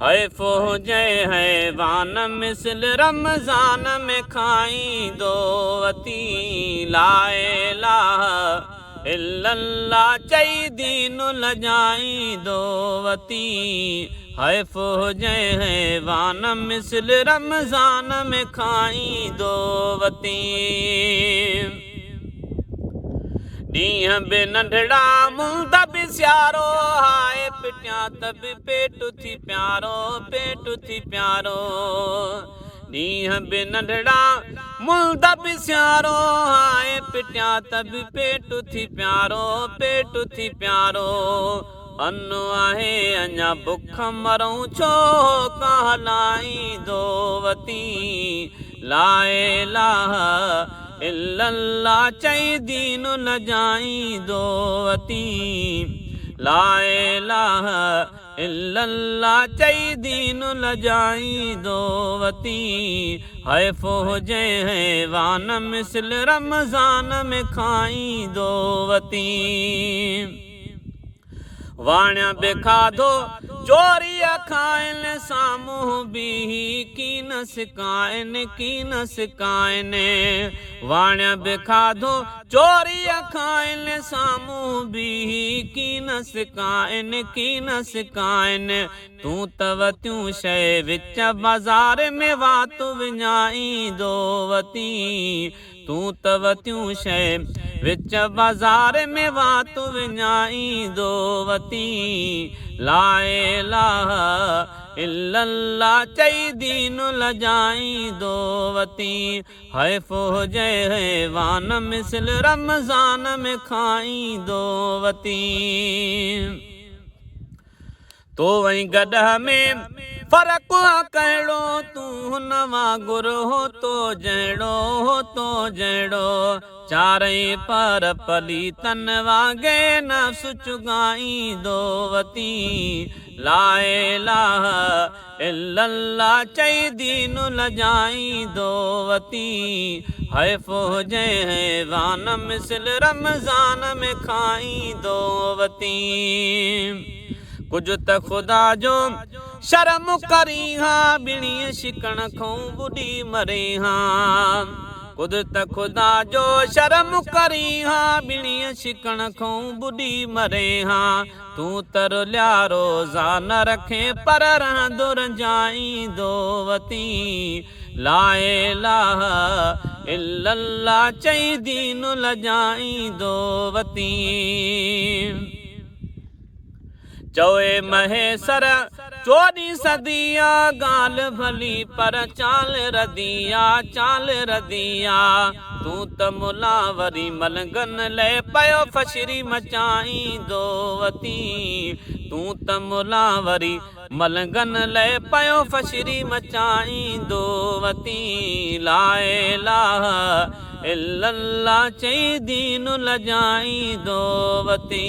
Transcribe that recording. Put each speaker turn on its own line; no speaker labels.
हैफ़ो हुजे हैवान मिसल रमज़ान में खाईंदो वती ला इलाहा इल्लल्लाह चई दीन लॼाईंदो वती हैफ़ो हुजे हैवान मिसल रमज़ान में खाईंदो वती ॾींहं बि नंढड़ा मुंद बि सियारो हाय पिटिया त बि पेट थी प्यारो ॾींहं बि नंढड़ा मुंद बि सियारो हाय पिटिया त बि पेट थी प्यारो अनु आहे अञा बुख मरूं छो कहलाईंदो वती ला इलाहा इल्लल्लाह चई दीन लॼाईंदो वती ला इलाहा इल्लल्लाह चई दीन लॼाईंदो वती हैफ़ो हुजे हैवान मिसल रमज़ान में खाईंदो वती वाणिया बि खाधो चोरीअ खाइनि साम्हूं बीही कीन सिकाइनि वाणिया बि खाधो चोरीअ खाइनि साम्हूं बीही कीन सिकाइनि तूं त वतियूं शइ विच बाज़ार में वातु विञाईंदो वती तूं त वतियूं शइ विच बाज़ार में वातु विञाईंदो वती ला इलाहा इल्लल्लाह चई दीन लॼाईंदो वती हैफ़ो हुजे हैवान मिसल रमज़ान में खाईंदो वती तो वहीं गॾह में फ़र्क़ु कहिड़ो तूं हुन वांगुर हो तो जहिड़ो चारई पर पलीतन वांगे नफ़्स चुगाईंदो वती ला इलाहा इल्लल्लाह चई दीन लॼाईंदो वती हैफ़ो हुजे हैवान मिसल रमज़ान में खाईंदो वती कुझु त ख़ुदा जो शर्म करी हा ॿिणी शिकण खां ॿुॾी मरे हा कुझु त ख़ुदा जो शर्म करी हा ॿिणी शिकण खां ॿुॾी मरे हा तूं त रुलिया रोज़ा न रखे पर रहंदो रंजाईंदो वती ला इलाहा इल्लल्लाह चई दीन लॼाईंदो वती चवे महेसर 14 सदिया गाल भली पर चाल रदिया तूं त मुला वरी मलंगन ले पयो फशरी मचाईंदो वती तूं त मुला वरी मलंगन ले पयो फशरी मचाईंदो वती ला इलाहा इल्लल्लाह चई दीन लॼाईंदो वती।